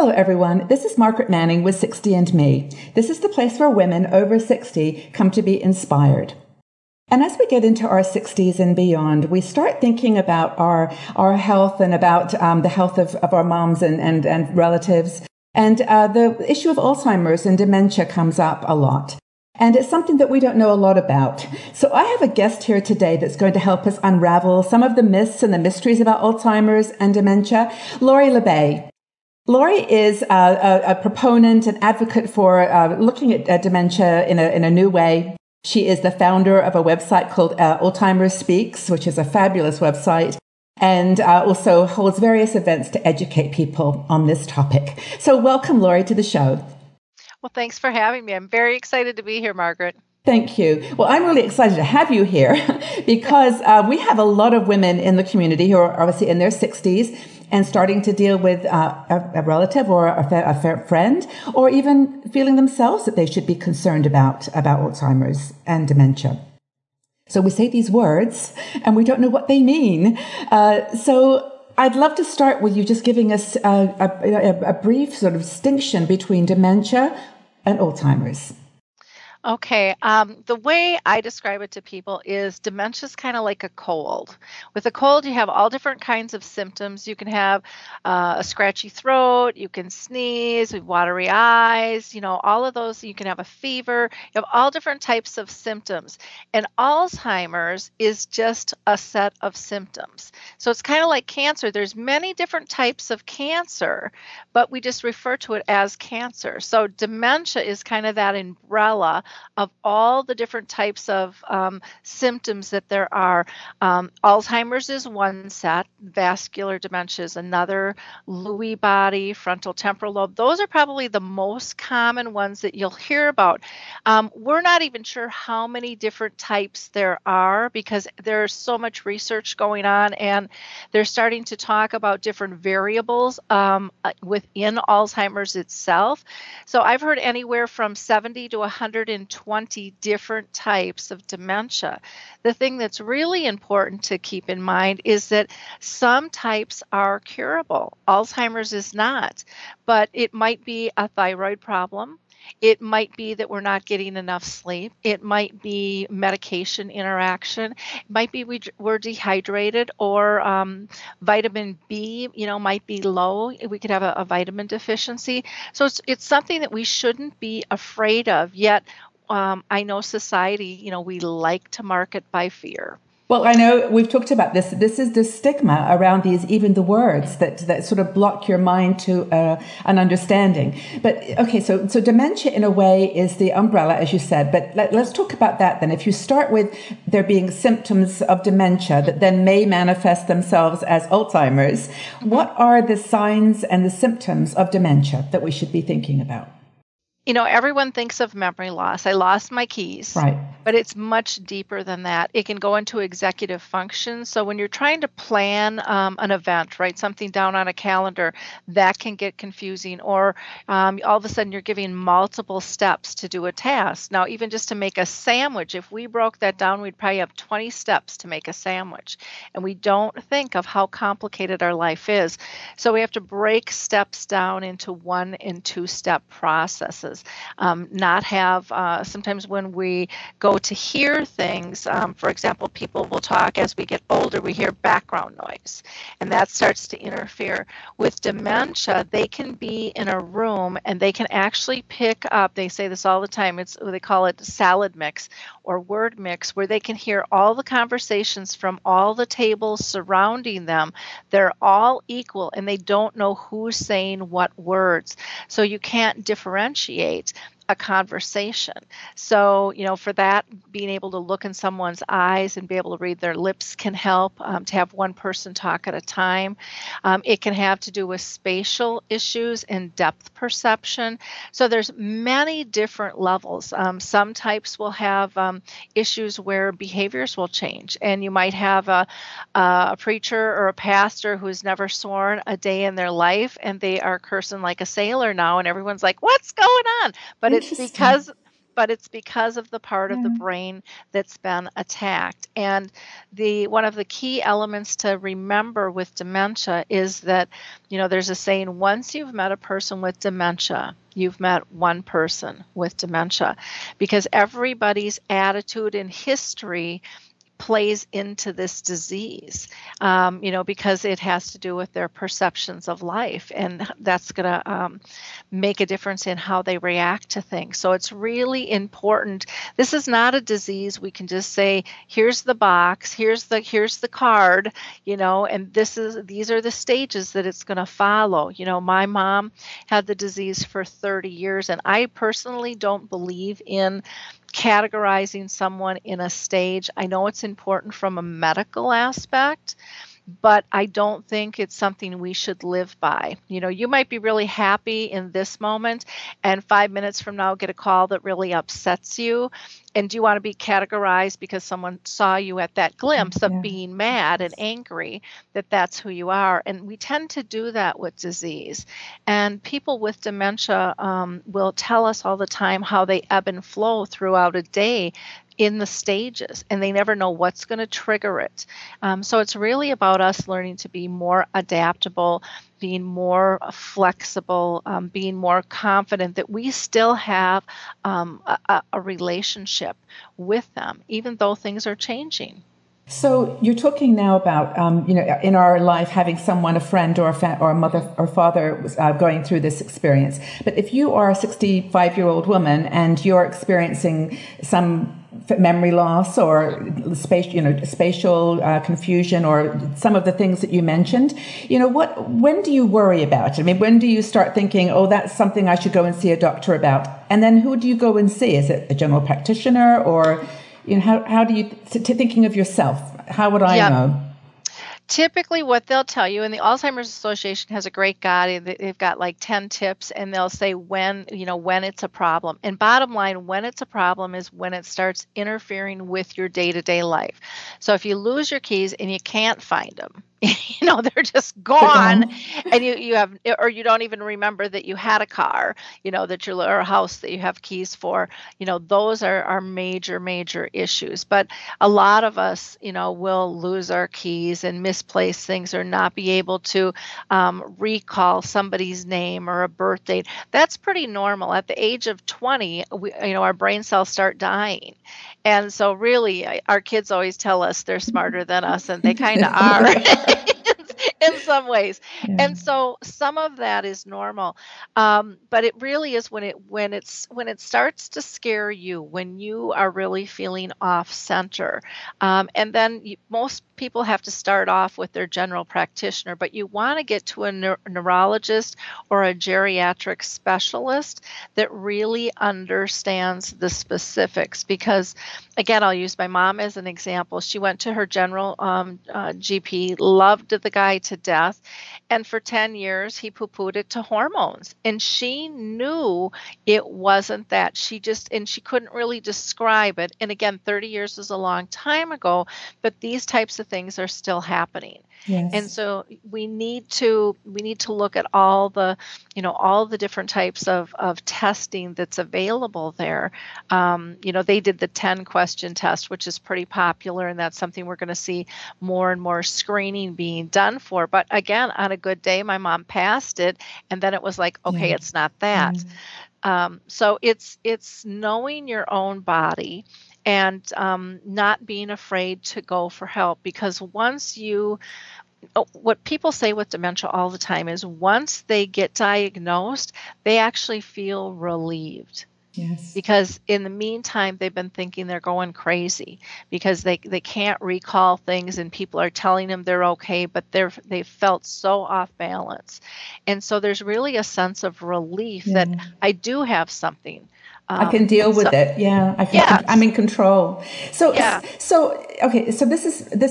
Hello, everyone. This is Margaret Manning with 60 and Me. This is the place where women over 60 come to be inspired. And as we get into our 60s and beyond, we start thinking about our health and about the health of our moms and relatives. And the issue of Alzheimer's and dementia comes up a lot. And it's something that we don't know a lot about. So I have a guest here today that's going to help us unravel some of the myths and the mysteries about Alzheimer's and dementia. Lori LeBay. Lori is a proponent and advocate for looking at dementia in a new way. She is the founder of a website called Alzheimers Speaks, which is a fabulous website, and also holds various events to educate people on this topic. So welcome, Lori, to the show. Well, thanks for having me. I'm very excited to be here, Margaret. Thank you. Well, I'm really excited to have you here because we have a lot of women in the community who are obviously in their 60s and starting to deal with a relative or a friend, or even feeling themselves that they should be concerned about Alzheimer's and dementia. So we say these words and we don't know what they mean. So I'd love to start with you just giving us a brief sort of distinction between dementia and Alzheimer's. Okay. The way I describe it to people is dementia is kind of like a cold. With a cold, you have all different kinds of symptoms. You can have a scratchy throat, you can sneeze, watery eyes, all of those. You can have a fever. You have all different types of symptoms. And Alzheimer's is just a set of symptoms. So it's kind of like cancer. There's many different types of cancer, but we just refer to it as cancer. So dementia is kind of that umbrella of all the different types of symptoms that there are. Alzheimer's is one set, vascular dementia is another, Lewy body, frontal temporal lobe. Those are probably the most common ones that you'll hear about. We're not even sure how many different types there are because there's so much research going on, and they're starting to talk about different variables within Alzheimer's itself. So I've heard anywhere from 70 to 120 different types of dementia. The thing that's really important to keep in mind is that some types are curable. Alzheimer's is not, but it might be a thyroid problem. It might be that we're not getting enough sleep. It might be medication interaction. It might be we're dehydrated, or vitamin B, might be low. We could have a vitamin deficiency. So it's something that we shouldn't be afraid of. Yet I know society, we like to market by fear. Well, I know we've talked about this. This is the stigma around even the words that sort of block your mind to an understanding. But okay, so dementia in a way is the umbrella, as you said. But let's talk about that then. If you start with there being symptoms of dementia that then may manifest themselves as Alzheimer's, what are the signs and the symptoms of dementia that we should be thinking about? Everyone thinks of memory loss. I lost my keys. Right. But it's much deeper than that. It can go into executive function. So when you're trying to plan an event, write something down on a calendar, that can get confusing. Or all of a sudden you're giving multiple steps to do a task. Now, even just to make a sandwich, if we broke that down, we'd probably have 20 steps to make a sandwich. And we don't think of how complicated our life is. So we have to break steps down into 1 and 2 step processes. Not have, sometimes when we go to hear things, for example, people will talk as we get older, we hear background noise, and that starts to interfere. With dementia, they can be in a room and they can actually pick up, they say this all the time, they call it salad mix or word mix, where they can hear all the conversations from all the tables surrounding them. They're all equal and they don't know who's saying what words. So you can't differentiate a conversation. So, for that, being able to look in someone's eyes and be able to read their lips can help, to have one person talk at a time. It can have to do with spatial issues and depth perception. So there's many different levels. Some types will have issues where behaviors will change, and you might have a preacher or a pastor who's never sworn a day in their life, and they are cursing like a sailor now, and everyone's like, what's going on? But it's but it's because of the part of the brain that's been attacked. And one of the key elements to remember with dementia is that, there's a saying, once you've met a person with dementia, you've met one person with dementia, because everybody's attitude and history plays into this disease, because it has to do with their perceptions of life, and that's going to make a difference in how they react to things. So it's really important. This is not a disease we can just say, here's the box, here's the card, and these are the stages that it's going to follow. My mom had the disease for 30 years, and I personally don't believe in categorizing someone in a stage. I know it's important from a medical aspect, but I don't think it's something we should live by. You might be really happy in this moment, and 5 minutes from now get a call that really upsets you. And do you want to be categorized because someone saw you at that glimpse of being mad and angry, that's who you are? And we tend to do that with disease. And people with dementia will tell us all the time how they ebb and flow throughout a day in the stages, and they never know what's going to trigger it. So it's really about us learning to be more adaptable, being more flexible, being more confident that we still have a relationship with them, even though things are changing. So you're talking now about, in our life, having someone, a friend or a mother or father going through this experience. But if you are a 65-year-old woman and you're experiencing some memory loss or spatial confusion or some of the things that you mentioned, when do you worry about it? I mean, when do you start thinking, oh, that's something I should go and see a doctor about? And then who do you go and see? Is it a general practitioner, or how do you, thinking of yourself, how would I know? Typically what they'll tell you, and the Alzheimer's Association has a great guide, they've got like 10 tips, and they'll say when it's a problem. And bottom line, when it's a problem is when it starts interfering with your day-to-day life. So if you lose your keys and you can't find them, they're just gone, and you have, or you don't even remember that you had a car, or a house that you have keys for, those are major issues. But a lot of us, will lose our keys and misplace things, or not be able to recall somebody's name or a birth date. That's pretty normal. At the age of 20, our brain cells start dying. And so really, our kids always tell us they're smarter than us, and they kind of are in some ways. Yeah. And so some of that is normal. But it really is when it starts to scare you, when you are really feeling off center. And then most people have to start off with their general practitioner, but you want to get to a neurologist or a geriatric specialist that really understands the specifics. Because again, I'll use my mom as an example. She went to her general GP, loved the guy to death, and for 10 years he poo-pooed it to hormones, and she knew it wasn't that. She couldn't really describe it. And again, 30 years is a long time ago, but these types of things are still happening. Yes. And so we need to look at all the different types of testing that's available there. They did the 10-question test, which is pretty popular, and that's something we're going to see more and more screening being done for. But again, on a good day, my mom passed it, and then it was like, okay, it's not that. So it's knowing your own body and not being afraid to go for help, because what people say with dementia all the time is once they get diagnosed, they actually feel relieved. Yes. Because in the meantime, they've been thinking they're going crazy because they can't recall things, and people are telling them they're okay, but they felt so off balance. And so there's really a sense of relief that I do have something. I can deal with it. Yeah, I'm in control. So this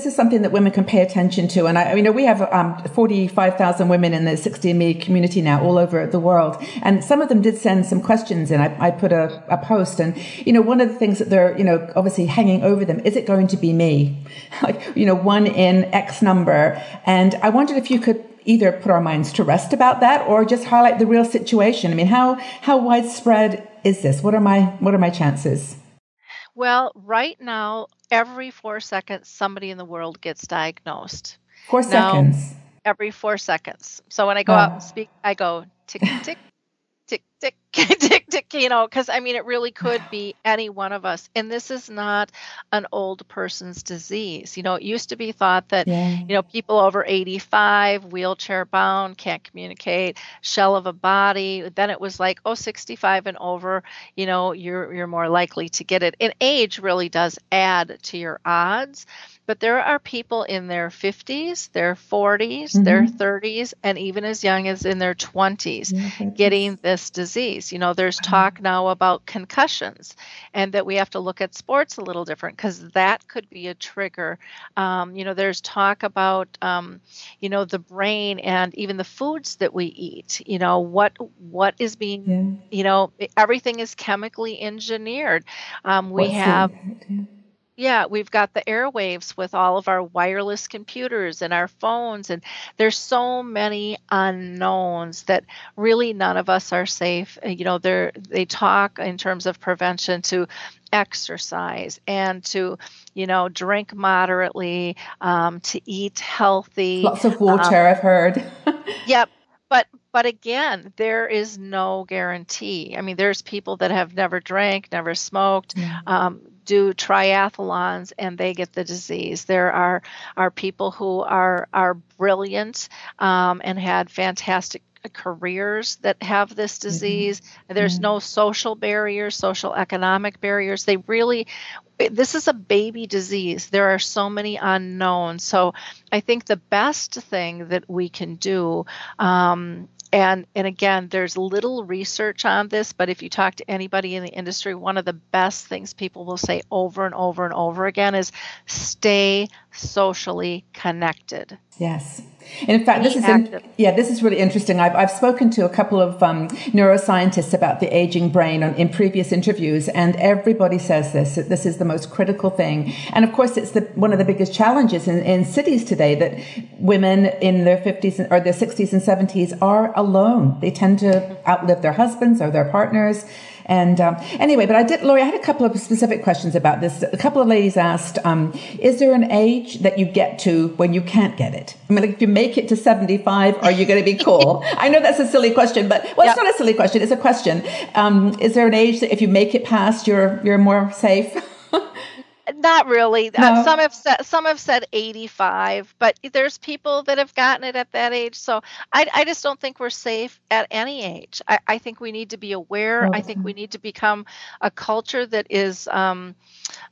is something that women can pay attention to. And we have 45,000 women in the 60&Me community now all over the world. And some of them did send some questions in. I put a post, and one of the things that they're obviously hanging over them, is it going to be me? Like one in X number. And I wondered if you could either put our minds to rest about that or just highlight the real situation. I mean, how widespread is this? What are my chances? Well, right now, every 4 seconds, somebody in the world gets diagnosed. Four Now, seconds. every 4 seconds. So when I go out and Wow. speak, I go tick, tick, tick, tick, tick, tick, because I mean, it really could be any one of us. And this is not an old person's disease. It used to be thought that, Yeah. people over 85, wheelchair bound, can't communicate, shell of a body. Then it was like, oh, 65 and over, you're more likely to get it. And age really does add to your odds. But there are people in their 50s, their 40s, their 30s, and even as young as in their 20s getting this disease. There's talk now about concussions and that we have to look at sports a little different because that could be a trigger. There's talk about, the brain and even the foods that we eat. What is being, everything is chemically engineered. We What's the have impact? Yeah. Yeah, we've got the airwaves with all of our wireless computers and our phones, and there's so many unknowns that really none of us are safe. They talk in terms of prevention to exercise and to, drink moderately, to eat healthy. Lots of Um, water, I've heard. Yep. But again, there is no guarantee. I mean, there's people that have never drank, never smoked, Yeah. do triathlons, and they get the disease. There are people who are brilliant, and had fantastic careers that have this disease. There's no social barriers, social economic barriers. This is a baby disease. There are so many unknowns. So I think the best thing that we can do, and again, there's little research on this, but if you talk to anybody in the industry, one of the best things people will say over and over and over again is stay socially connected. Yes. And in fact, Be active. this is really interesting. I've spoken to a couple of neuroscientists about the aging brain in previous interviews, and everybody says this, that this is the most critical thing. And of course, it's one of the biggest challenges in cities today, that women in their 50s or their 60s and 70s are alone. They tend to outlive their husbands or their partners. And anyway, but Lori, I had a couple of specific questions about this. A couple of ladies asked, is there an age that you get to when you can't get it? I mean, like if you make it to 75, are you going to be cool? I know that's a silly question, but it's not a silly question. It's a question. Is there an age that if you make it past, you're more safe? Not really. No. Some have said 85, but there's people that have gotten it at that age. So I just don't think we're safe at any age. I think we need to be aware. Okay. I think we need to become a culture that is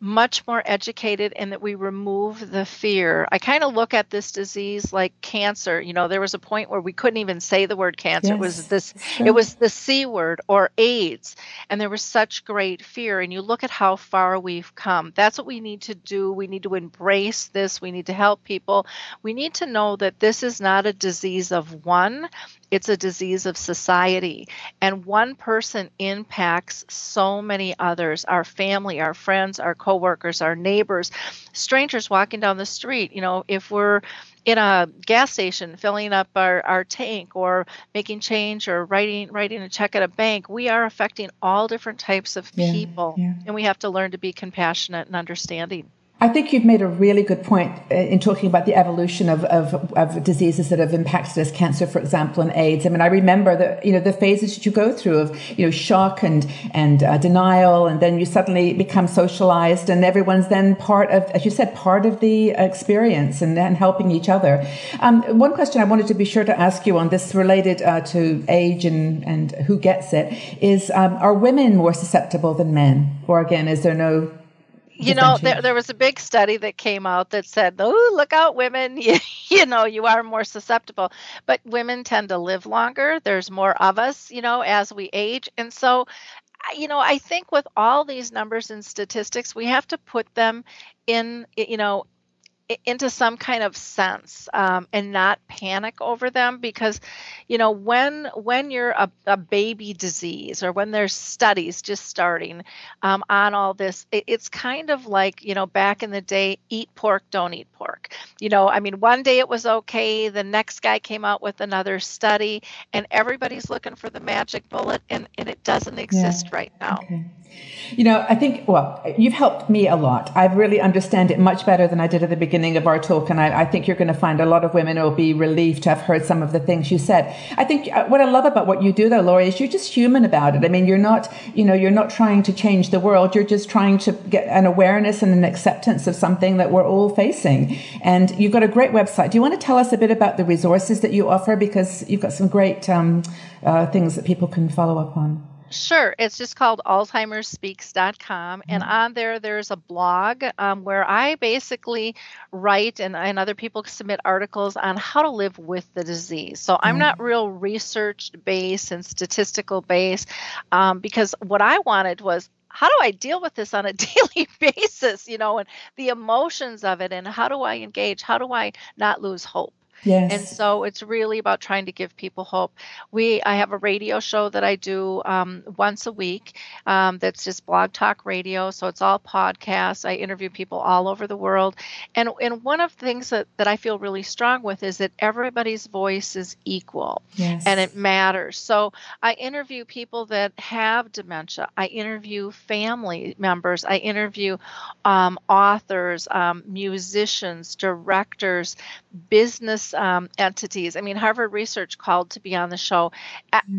much more educated and that we remove the fear. I kind of look at this disease like cancer. There was a point where we couldn't even say the word cancer. Yes, It was the C word, or AIDS. And there was such great fear. And you look at how far we've come. That's what we need to do. We need to embrace this. We need to help people. We need to know that this is not a disease of one. It's a disease of society. And one person impacts so many others, our family, our friends, our coworkers, our neighbors, strangers walking down the street. If we're in a gas station filling up our tank, or making change, or writing a check at a bank, we are affecting all different types of people. Yeah. And we have to learn to be compassionate and understanding. I think you've made a really good point in talking about the evolution of diseases that have impacted us, cancer, for example, and AIDS. I mean, I remember the phases that you go through of, shock and denial, and then you suddenly become socialized, and everyone's then part of, as you said, part of the experience and helping each other. One question I wanted to be sure to ask you on this related to age and who gets it is, are women more susceptible than men? Or again, is there no... There was a big study that came out that said, oh, look out, women, you are more susceptible. But women tend to live longer. There's more of us, as we age. And so, I think with all these numbers and statistics, we have to put them in, into some kind of sense, and not panic over them, because when you're a baby disease, or when there's studies just starting on all this, it's kind of like back in the day, eat pork, don't eat pork. One day it was okay. The next guy came out with another study, and everybody's looking for the magic bullet, and it doesn't exist right now. Okay. I think, well, you've helped me a lot. I really understand it much better than I did at the beginning of our talk. And I think you're going to find a lot of women will be relieved to have heard some of the things you said. I think what I love about what you do though, Lori, is you're just human about it. I mean, you're not trying to change the world. You're just trying to get an awareness and an acceptance of something that we're all facing. And you've got a great website. Do you want to tell us a bit about the resources that you offer? Because you've got some great things that people can follow up on. Sure. It's just called AlzheimersSpeaks.com. And on there's a blog where I basically write and other people submit articles on how to live with the disease. So I'm not real research-based and statistical-based because what I wanted was, how do I deal with this on a daily basis, and the emotions of it, and how do I engage? How do I not lose hope? Yes. And so it's really about trying to give people hope. I have a radio show that I do once a week that's just Blog Talk Radio. So it's all podcasts. I interview people all over the world. And one of the things that I feel really strong with is that everybody's voice is equal. Yes. And it matters. So I interview people that have dementia. I interview family members. I interview authors, musicians, directors, business entities. I mean, Harvard Research called to be on the show.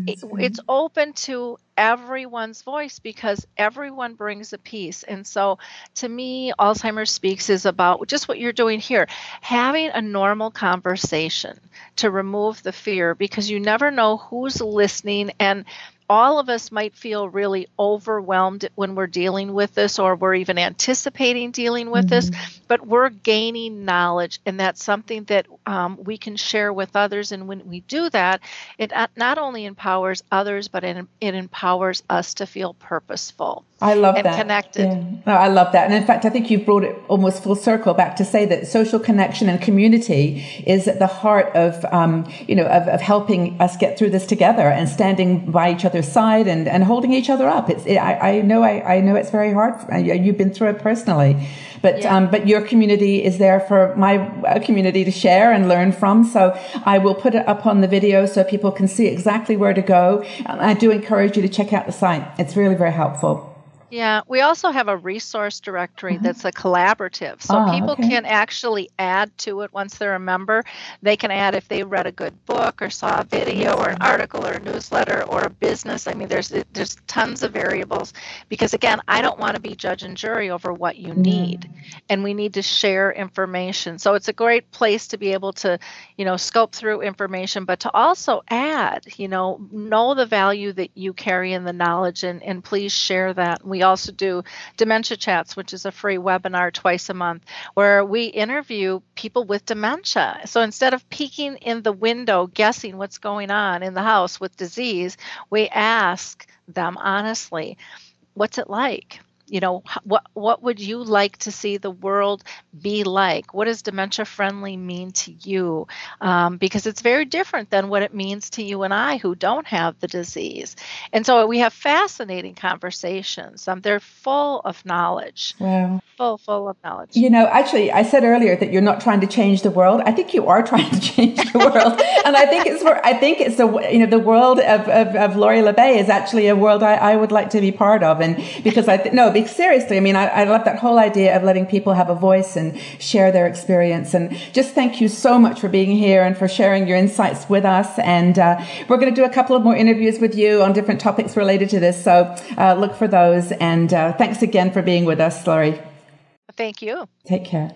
It's open to everyone's voice because everyone brings a piece. And so to me, Alzheimer's Speaks is about just what you're doing here, having a normal conversation to remove the fear, because you never know who's listening. And all of us might feel really overwhelmed when we're dealing with this, or we're even anticipating dealing with this, but we're gaining knowledge, and that's something that we can share with others. And when we do that, it not only empowers others, but it empowers us to feel purposeful. I love and that. Connected. Yeah. No, I love that. And in fact, I think you've brought it almost full circle back to say that social connection and community is at the heart of, of helping us get through this together and standing by each other's side and holding each other up. I know it's very hard. You've been through it personally, but your community is there for my community to share and learn from. So I will put it up on the video so people can see exactly where to go. I do encourage you to check out the site. It's really very helpful. Yeah, we also have a resource directory that's a collaborative. So people can actually add to it once they're a member. They can add if they read a good book or saw a video or an article or a newsletter or a business. I mean, there's tons of variables because, again, I don't want to be judge and jury over what you need. And we need to share information. So it's a great place to be able to, scope through information, but to also add, know the value that you carry in the knowledge, and please share that. We also do Dementia Chats, which is a free webinar twice a month, where we interview people with dementia. So instead of peeking in the window, guessing what's going on in the house with disease, we ask them honestly, what's it like? What would you like to see the world be like? What does dementia friendly mean to you? Because it's very different than what it means to you and I who don't have the disease. And so we have fascinating conversations. They're full of knowledge. Wow. Full of knowledge. Actually, I said earlier that you're not trying to change the world. I think you are trying to change the world, and I think it's the world of Lori LeBay is actually a world I would like to be part of, and because seriously, I mean, I love that whole idea of letting people have a voice and share their experience, and just thank you so much for being here and for sharing your insights with us. And we're going to do a couple of more interviews with you on different topics related to this, so look for those. And thanks again for being with us, Lori. Thank you. Take care.